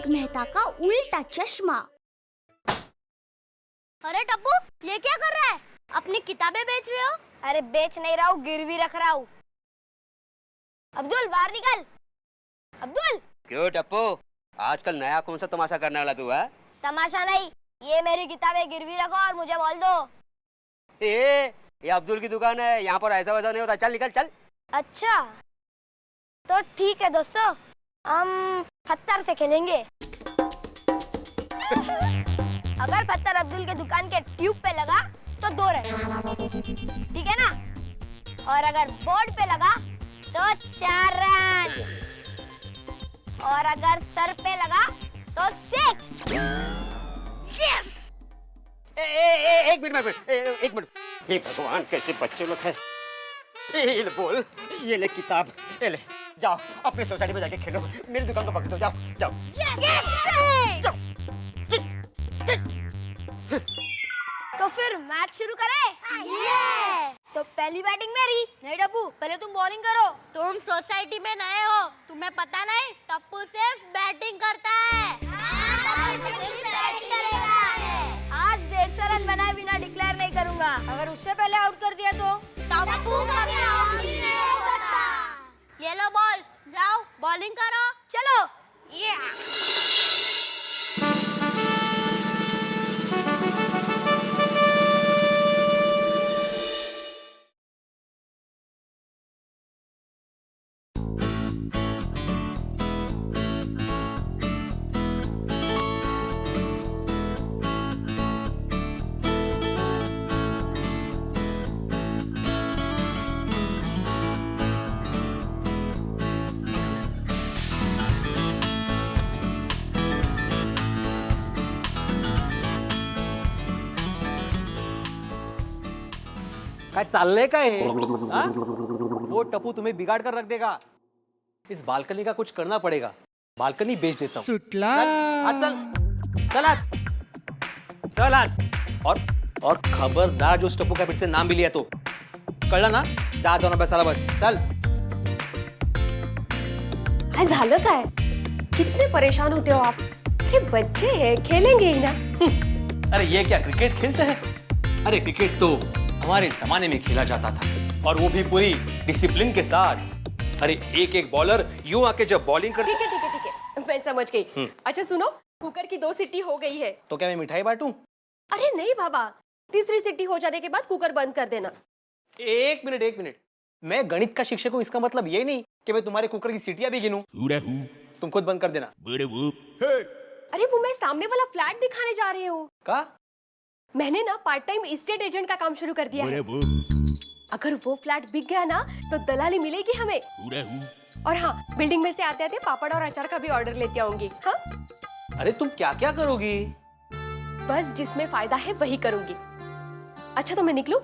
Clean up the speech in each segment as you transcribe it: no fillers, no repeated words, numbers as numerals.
तारक मेहता का उल्टा चश्मा। अरे टप्पू, ये क्या कर रहा है? अपनी किताबें बेच रहे हो? अरे बेच नहीं रहा हूँ, गिरवी रख रहा हूँ। अब्दुल बाहर निकल। अब्दुल। क्यों टप्पू, आजकल नया कौन सा तमाशा करने वाला तू है? तमाशा नहीं, ये मेरी किताबें गिरवी रखो और मुझे बोल दो। ये अब्दुल की दुकान है, यहाँ पर ऐसा वैसा नहीं होता। चल निकल चल। अच्छा तो ठीक है दोस्तों, हम पत्थर से खेलेंगे। अगर पत्थर अब्दुल के दुकान के ट्यूब पे लगा तो 2 रन, ठीक है ना? और अगर बोर्ड पे लगा तो 4 रन, और अगर सर पे लगा तो 6। यस! एक मिनट। हे भगवान, कैसे बच्चे लोग हैं। ये ले बोल, ये ले किताब, ये ले। जाओ अपने सोसाइटी में जाके खेलो, मेरी दुकान को बख्श दो। जाओ। तो फिर मैच शुरू करें? तो पहली बैटिंग मेरी। नहीं टप्पू, पहले तुम बॉलिंग करो। तुम सोसाइटी में नए हो, तुम्हें पता नहीं? टप्पू सिर्फ बैटिंग करता है। आज 150 रन बनाए बिना डिक्लेयर नहीं करूंगा। अगर उससे पहले आउट कर दिया तो टप्पू कभी आउट ही नहीं हो सकता। ये लो बॉल, जाओ बॉलिंग करो। चलो। काय चाललंय काय हे? हा? वो टप्पू तुम्हें बिगाड़ कर रख देगा। इस बालकनी का कुछ करना पड़ेगा। बालकनी बेच देता हूँ। सुटला। चल आज। और खबरदार जो उस टप्पू का फिर से नाम भी लिया तो कळलं ना? जा जाऊन बसायला बस। चल। काय झालं काय? कितने परेशान होते हो आप? अरे बच्चे हैं, खेलेंगे ही ना। अरे ये क्या क्रिकेट खेलते हैं? अरे क्रिकेट तो हमारे जमाने में खेला जाता था, और वो भी पूरी डिसिप्लिन के साथ। अरे एक बॉलर यूं आके जब बॉलिंग करते। ठीक है, मैं समझ गई। अच्छा सुनो, कुकर की 2 सीटी हो गई है। तो क्या मैं मिठाई बांटूं? अरे नहीं बाबा, 3री सीटी हो जाने के बाद कुकर बंद कर देना। एक मिनट। मैं गणित का शिक्षक हूँ, इसका मतलब ये नहीं कि मैं तुम्हारे कुकर की सीटियां भी गिनूं। तुम खुद बंद कर देना। अरे वो मैं सामने वाला फ्लैट दिखाने जा रही हूँ। का? मैंने ना पार्ट टाइम एस्टेट एजेंट का काम शुरू कर दिया है। अगर वो फ्लैट बिक गया ना तो दलाली मिलेगी हमें। और हाँ, बिल्डिंग में से आते आते पापड़ और अचार का भी ऑर्डर लेती आऊंगी। हाँ? अरे तुम क्या क्या करोगी? बस जिसमें फायदा है वही करूंगी। अच्छा तो मैं निकलूं?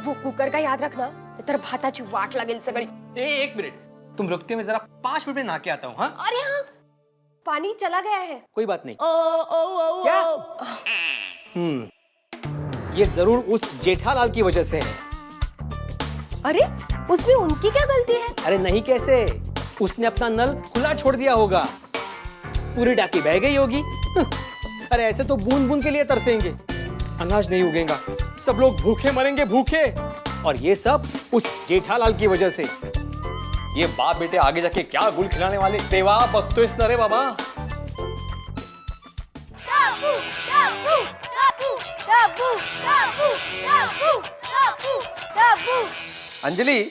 वो कुकर का याद रखना, तर भाताची वाट लागेल सगळी। एक मिनट, तुम रुकते हो, मैं जरा 5 मिनट में नहा के आता हूँ। हाँ? अरे हाँ, पानी चला गया है। कोई बात नहीं। क्या? ये जरूर उस जेठालाल की वजह से है। अरे उसमें उनकी क्या गलती है? अरे नहीं कैसे, उसने अपना नल खुला छोड़ दिया होगा, पूरी डाकी बह गई होगी। अरे ऐसे तो बूंद बूंद के लिए तरसेंगे, अनाज नहीं उगेगा, सब लोग भूखे मरेंगे, भूखे। और ये सब उस जेठालाल की वजह से। ये बाप बेटे आगे जाके क्या गुल खिलाने वाले, देवा बख्तो इस नरे बाबा। अंजलि,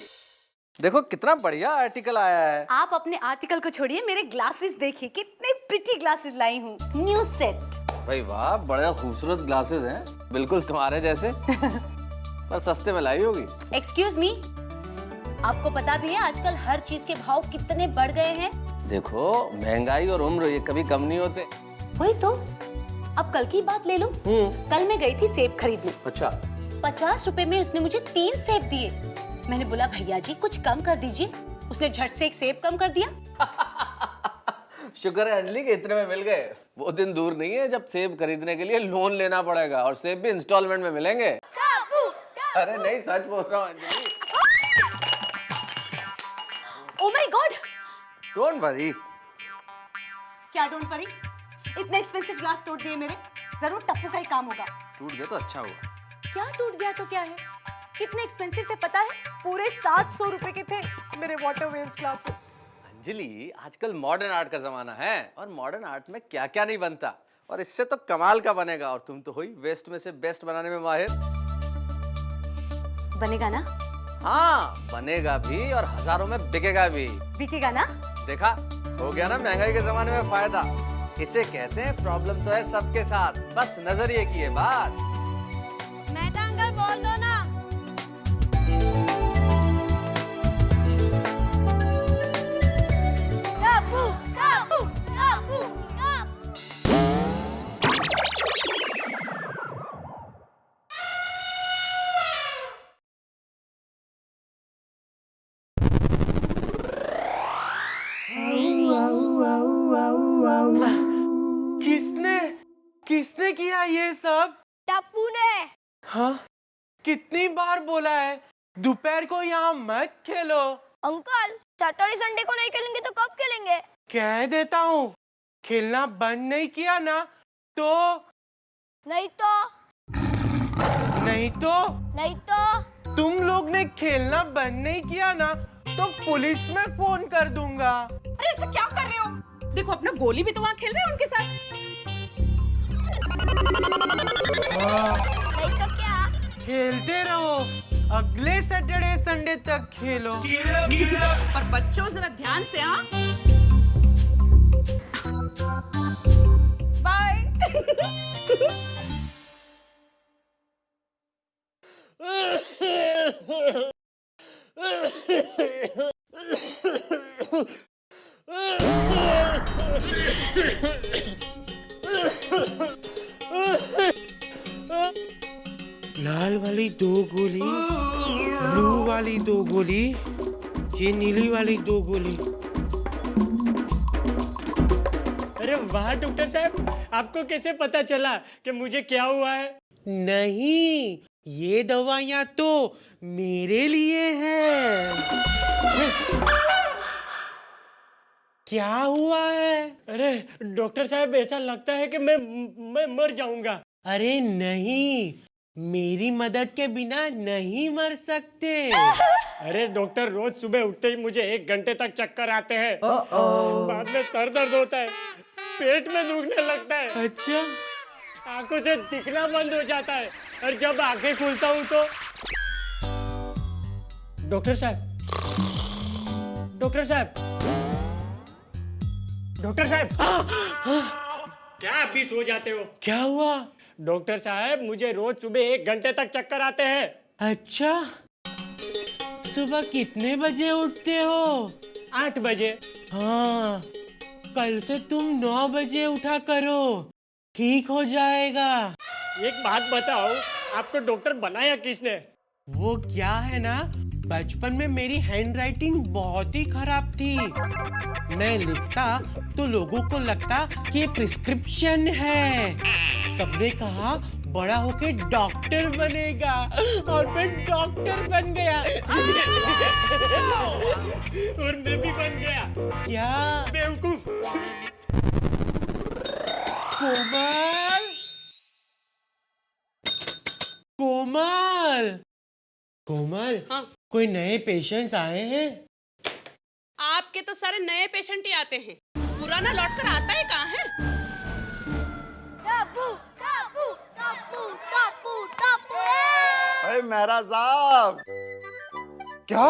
देखो कितना बढ़िया आर्टिकल आया है। आप अपने आर्टिकल को छोड़िए, मेरे ग्लासेस देखिए, कितने प्रिटी ग्लासेस लाई हूँ। New set. भाई वाह, बड़े खूबसूरत ग्लासेस हैं, बिल्कुल तुम्हारे जैसे। पर सस्ते में लाई होगी। एक्सक्यूज मी, आपको पता भी है आजकल हर चीज के भाव कितने बढ़ गए हैं? देखो महंगाई और उम्र ये कभी कम नहीं होते। वही तो। अब कल की बात ले लो। कल मैं गई थी सेब खरीदने। अच्छा। 50 रुपए में उसने मुझे 3 सेब दिए। मैंने बोला भैया जी कुछ कम कर दीजिए, उसने झट से 1 सेब कम कर दिया। शुक्र है अंजलि के इतने में मिल गए। वो दिन दूर नहीं है जब सेब खरीदने के लिए लोन लेना पड़ेगा, और सेब भी इंस्टॉलमेंट में मिलेंगे। अरे नहीं, सच बोल रहा हूँ Anjali. Oh my God. Don't worry. क्या डोंट वरी? इतने एक्सपेंसिव ग्लास तोड़ दिए मेरे। जरूर टप्पू का ही काम होगा। टूट गया तो अच्छा हुआ। क्या टूट गया तो क्या है? कितने एक्सपेंसिव थे पता है? पूरे 700 रुपए के थे मेरे वाटर वेव्स ग्लासेस। अंजलि, आजकल मॉडर्न आर्ट का जमाना है और मॉडर्न आर्ट में क्या क्या नहीं बनता, और इससे तो कमाल का बनेगा। और तुम तो हुई वेस्ट में से बेस्ट बनाने में माहिर। बनेगा ना? हाँ, बनेगा भी और हजारों में बिकेगा भी। बिकेगा ना? देखा, हो गया ना महंगाई के जमाने में फायदा। इसे कहते हैं प्रॉब्लम तो है सबके साथ, बस नजरिए की है बात। मेहता अंकल बोल दो ना। टप्पू टप्पू टप्पू टप्पू। किसने किसने किया ये सब? टप्पू ने। हाँ, कितनी बार बोला है दोपहर को यहाँ मत खेलो। अंकल, सैटरडे संडे को नहीं खेलेंगे तो कब खेलेंगे? कह देता हूँ, खेलना बंद नहीं किया ना तो नहीं तो नहीं तो नहीं तो तुम लोग ने खेलना बंद नहीं किया ना तो पुलिस में फोन कर दूंगा। अरे ऐसे क्या कर रहे हो? देखो अपना गोली भी तो वहाँ खेल रहे हैं उनके साथ। नहीं तो क्या? खेलते रहो, अगले सैटरडे संडे तक खेलो। पर बच्चों जरा ध्यान से। हाँ, बाय। लाल वाली 2 गोली, ब्लू वाली 2 गोली, ये नीली वाली 2 गोली। अरे वाह डॉक्टर साहब, आपको कैसे पता चला कि मुझे क्या हुआ है? नहीं, ये दवाइयाँ तो मेरे लिए हैं। क्या हुआ है? अरे डॉक्टर साहब, ऐसा लगता है कि मैं मर जाऊंगा। अरे नहीं, मेरी मदद के बिना नहीं मर सकते। अरे डॉक्टर, रोज सुबह उठते ही मुझे 1 घंटे तक चक्कर आते हैं। बाद में सर दर्द होता है, पेट में दुखने लगता है। अच्छा, आंखों से दिखना बंद हो जाता है और जब आंखें खुलता हूँ तो डॉक्टर साहब, डॉक्टर साहब, डॉक्टर साहब, क्या आप भी सो जाते हो? क्या हुआ? डॉक्टर साहब, मुझे रोज सुबह 1 घंटे तक चक्कर आते हैं। अच्छा, सुबह कितने बजे उठते हो? 8 बजे। हाँ, कल से तुम 9 बजे उठा करो, ठीक हो जाएगा। एक बात बताओ, आपको डॉक्टर बनाया किसने? वो क्या है ना, बचपन में मेरी हैंडराइटिंग बहुत ही खराब थी। मैं लिखता तो लोगों को लगता कि ये प्रिस्क्रिप्शन है। सबने कहा बड़ा होके डॉक्टर बनेगा और मैं डॉक्टर बन गया। और मैं भी बन गया। क्या बेवकूफ। कोमल, कोमल, कोमल। हाँ? कोई नए पेशेंट्स आए हैं? आपके तो सारे नए पेशेंट ही आते हैं, पुराना लौट कर आता है कहाँ है? टप्पू टप्पू टप्पू टप्पू टप्पू। अरे मेहरा साहब, क्या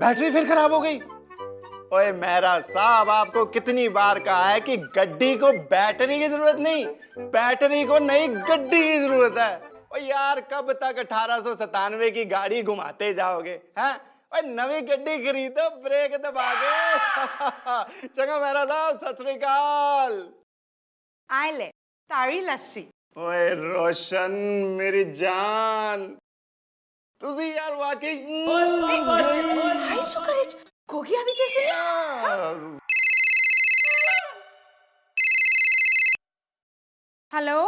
बैटरी फिर खराब हो गई? ओए मेहरा साहब, आपको कितनी बार कहा है कि गड्डी को बैटरी की जरूरत नहीं, बैटरी को नई गड्डी की जरूरत है। ओ यार, कब तक 1897 की गाड़ी घुमाते जाओगे? हैं? ओए नवी गड्डी खरीदो, ब्रेक दबा के। चंगा मेहरा साहब, सत श्री अकाल। आए ले तारी लस्सी। ओए रोशन मेरी जान, तुझी यार वाकई हाय सुकरेज, गोगी अभी जैसे नहीं। हेलो,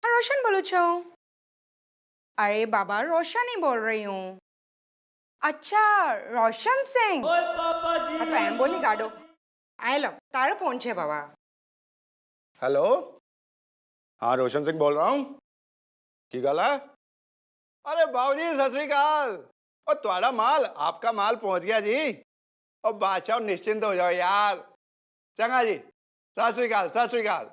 हाँ रोशन बोलूँ छो। अरे बाबा, रोशन ही बोल रही हूँ। अच्छा, रोशन सिंह। हाँ तो एम बोली गाडो। आए लो, तारो फोन छे बाबा। हेलो, हाँ रोशन सिंह बोल रहा हूँ। की गल है? अरे बाबूजी सत श्री अकाल। और तुम्हारा माल, आपका माल पहुंच गया जी। और बादशाह निश्चिंत हो जाओ यार। चंगा जी, सत श्री अकाल, सत श्री अकाल।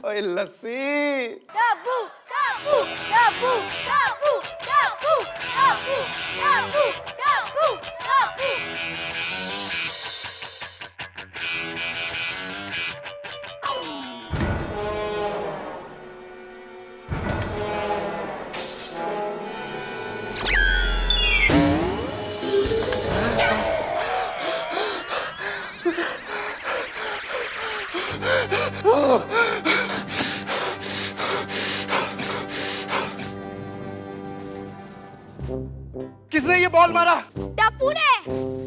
ओए लस्सी। टप्पू टप्पू टप्पू टप्पू टप्पू टप्पू टप्पू टप्पू टप्पू। किसने ये बॉल मारा? टप्पू ने।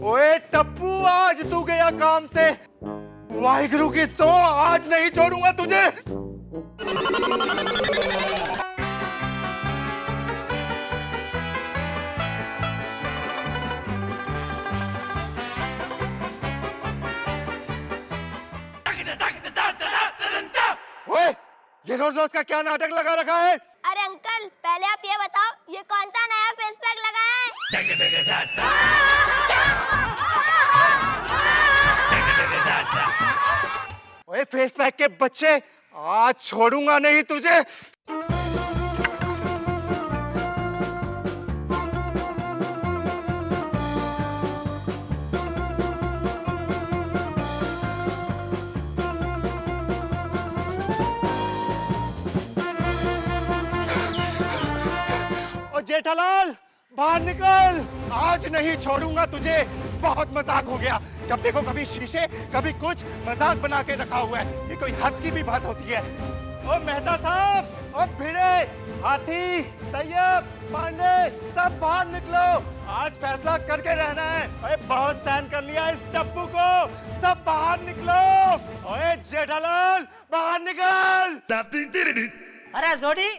ओए टप्पू, आज तू गया काम से। वाहिगुरु की सौ, आज नहीं छोड़ूंगा तुझे। ओए, ये रोज रोज का क्या नाटक लगा रखा है? अरे अंकल, पहले आप ये बताओ, ये कौन सा नया फेस पैक लगाया है? ओए फेस पैक के बच्चे, आज छोड़ूंगा नहीं तुझे। जेठालाल बाहर निकल, आज नहीं छोड़ूंगा तुझे। बहुत मजाक हो गया, जब देखो कभी शीशे कभी कुछ, मजाक बना के रखा हुआ है। ये कोई हद की भी बात होती है। ओ मेहता साहब, ओ भिड़े, हाथी, तैयब, पांडे, सब बाहर निकलो। आज फैसला करके रहना है। ओए बहुत सहन कर लिया इस टप्पू को, सब बाहर निकलो। ओए जेठालाल बाहर निकल। अरे जोड़ी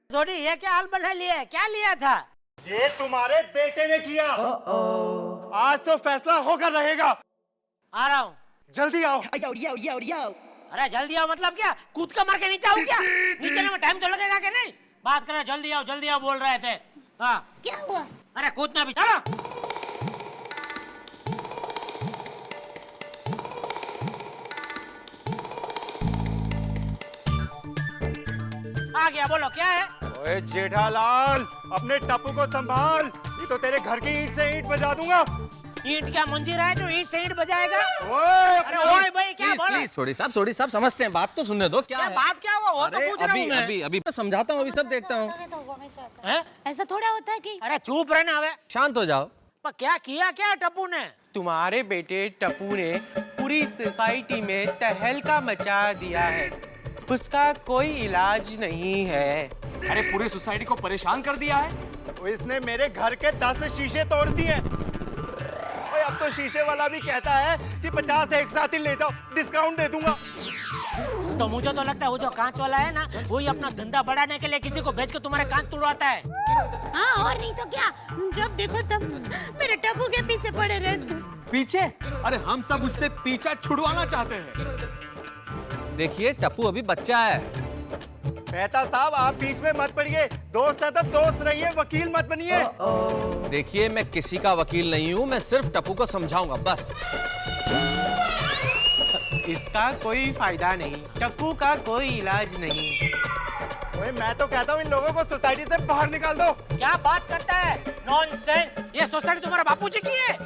जोड़ी, ये क्या हाल बना लिया है? क्या लिया था? ये तुम्हारे बेटे ने किया। आज तो फैसला होकर रहेगा। आ रहा हूँ। जल्दी आओ। अरे जल्दी आओ मतलब क्या? कूद का मार के नीचे आओ क्या? नीचे में टाइम तो लगेगा कि नहीं? बात करें, जल्दी आओ बोल रहे थे। हाँ क्या हुआ? अरे कूदना भी, चलो। आ गया, बोलो क्या है? ओए जेठालाल, अपने टप्पू को संभाल, ये तो तेरे घर की ईंट से ईंट बजा दूंगा। ईंट क्या मंजीर है जो ईंट से ईंट बजाएगा? ओए अरे ओए भाई, क्या बोला? सोडी साहब समझते हैं, बात तो सुनने दो। क्या है? बात क्या हुआ? वो तो पूछ रहा हूँ मैं। अभी मैं समझाता हूँ, अभी सब देखता हूँ। ऐसा थोड़ा होता है कि अरे चुप रहना हवे। शांत हो जाओ। पर क्या किया क्या टप्पू ने? तुम्हारे बेटे टप्पू ने पूरी सोसाइटी में तहलका मचा दिया है। उसका कोई इलाज नहीं है। अरे पूरी सोसाइटी को परेशान कर दिया है। तो इसने मेरे घर के 10 शीशे तोड़ दिए। ओए अब तो शीशे वाला भी कहता है कि 50 एक साथ ही ले जाओ, डिस्काउंट दे दूंगा। तो मुझे तो लगता है वो जो कांच वाला है ना, वही अपना धंधा बढ़ाने के लिए किसी को भेज के तुम्हारे कांच तुड़वाता है। हाँ, और नहीं तो क्या, जब देखो तब मेरे टप्पू के पीछे पड़े रहते। पीछे? अरे हम सब उससे पीछा छुड़वाना चाहते हैं। देखिए टप्पू अभी बच्चा है। मेहता साहब, आप बीच में मत पड़िए। दोस्त है तो दोस्त रहिए, वकील मत बनिए। देखिए मैं किसी का वकील नहीं हूँ, मैं सिर्फ टप्पू को समझाऊंगा बस। इसका कोई फायदा नहीं, टप्पू का कोई इलाज नहीं। ओए मैं तो कहता हूँ इन लोगों को सोसाइटी से बाहर निकाल दो। क्या बात करता है? नॉनसेंस! ये सोसाइटी तुम्हारा बापूजी की है?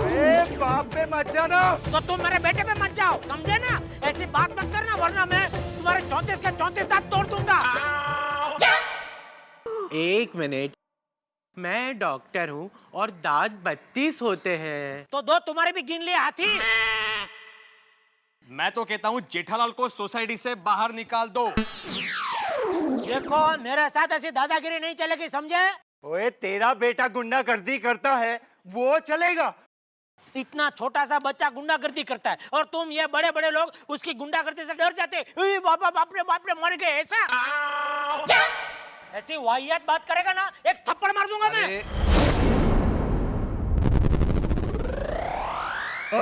ए, बाप पे मत जाना। तो तुम मेरे बेटे पे मत जाओ, समझे ना? ऐसी बात मत करना, वरना मैं तुम्हारे 34 के 34 दांत तोड़ दूंगा। एक मिनट, मैं डॉक्टर हूँ और दांत 32 होते हैं। तो दो तुम्हारे भी गिन लिए हाथी। मैं तो कहता हूँ जेठालाल को सोसाइटी से बाहर निकाल दो। देखो मेरे साथ ऐसी दादागिरी नहीं चलेगी, समझे? ओए तेरा बेटा गुंडागर्दी करता है, वो चलेगा? इतना छोटा सा बच्चा गुंडागर्दी करता है और तुम ये बड़े बड़े लोग उसकी गुंडागर्दी से डर जाते। बाबा बाप रे मर गए ऐसा। ऐसी वाहियात बात करेगा ना, एक थप्पड़ मार दूंगा मैं। क्या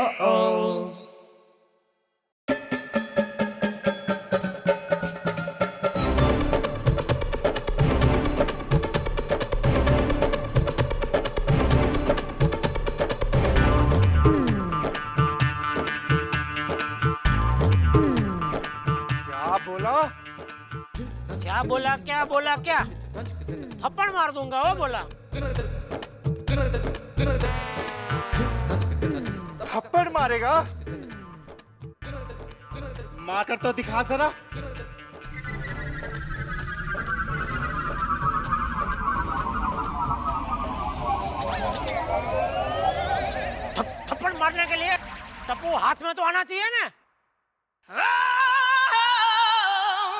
बोला? क्या बोला क्या? थप्पड़ मार दूंगा वो बोला। थप्पड़ मारेगा? मार कर तो दिखा जरा। थप्पड़ मारने के लिए टप्पू हाथ में तो आना चाहिए ना।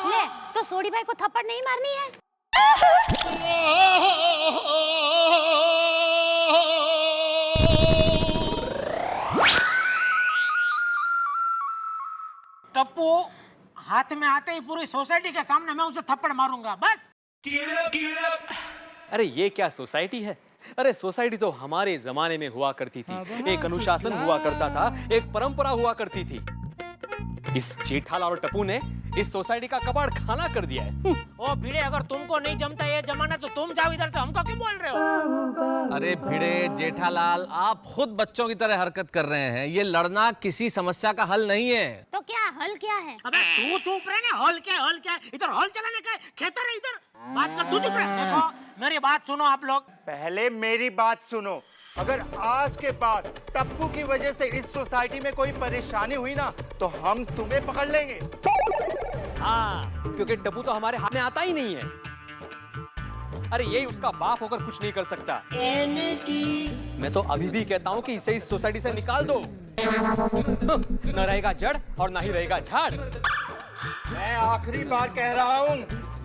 ले तो सोडी भाई को थप्पड़ नहीं मारनी है? टप्पू हाथ में आते ही पूरी सोसाइटी के सामने मैं उसे थप्पड़ मारूंगा बस। अरे ये क्या सोसाइटी है? अरे सोसाइटी तो हमारे जमाने में हुआ करती थी। एक अनुशासन हुआ करता था, एक परंपरा हुआ करती थी। इस जेठालाल और टप्पू ने इस सोसाइटी का कबाड़ खाना कर दिया है। ओ भिड़े, अगर तुमको नहीं जमता ये जमाना तो तुम जाओ इधर से, हमको क्यों बोल रहे हो? अरे भिड़े जेठालाल, आप खुद बच्चों की तरह हरकत कर रहे हैं। ये लड़ना किसी समस्या का हल नहीं है। तो क्या हल क्या है? अबे तू चुप रहे ना। हॉल क्या इधर हॉल चलाने का खेतर है इधर बात कर। तू चुप रहे। देखो मेरी बात सुनो आप लोग। पहले मेरी बात सुनो। अगर आज के बाद टप्पू की वजह से इस सोसाइटी में कोई परेशानी हुई ना तो हम तुम्हें पकड़ लेंगे। हाँ, क्योंकि टप्पू तो हमारे हाथ में आता ही नहीं है। अरे यही उसका बाप होकर कुछ नहीं कर सकता। मैं तो अभी भी कहता हूँ कि इसे इस सोसाइटी से निकाल दो। न रहेगा जड़ और ना ही रहेगा झाड़। मैं आखिरी बार कह रहा हूँ,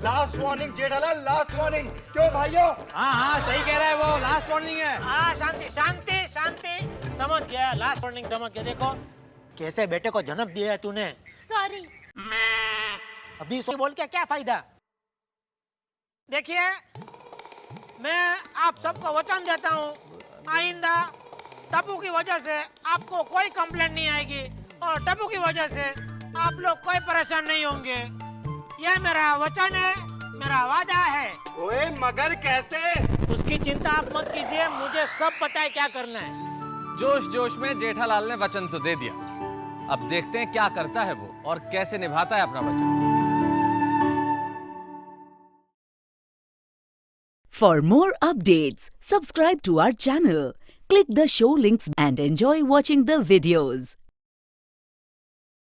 last warning Jethalal, last warning. क्यों भाइयों? हाँ सही कह रहा है वो, लास्ट वार्निंग है। हाँ शांति शांति शांति, समझ गया। लास्ट वार्निंग समझ गया। देखो कैसे बेटे को जन्म दिया है तूने। सॉरी। अभी सॉरी बोल के क्या फायदा? देखिए मैं आप सबको वचन देता हूँ, आइंदा टप्पू की वजह से आपको कोई कंप्लेंट नहीं आएगी और टप्पू की वजह से आप लोग कोई परेशान नहीं होंगे। यह मेरा वचन है, मेरा वादा है। ओए मगर कैसे? उसकी चिंता आप मत कीजिए, मुझे सब पता है क्या करना है। जोश जोश में जेठालाल ने वचन तो दे दिया, अब देखते हैं क्या करता है वो और कैसे निभाता है अपना वचन। For more updates, subscribe to our channel, click the show links and enjoy watching the videos.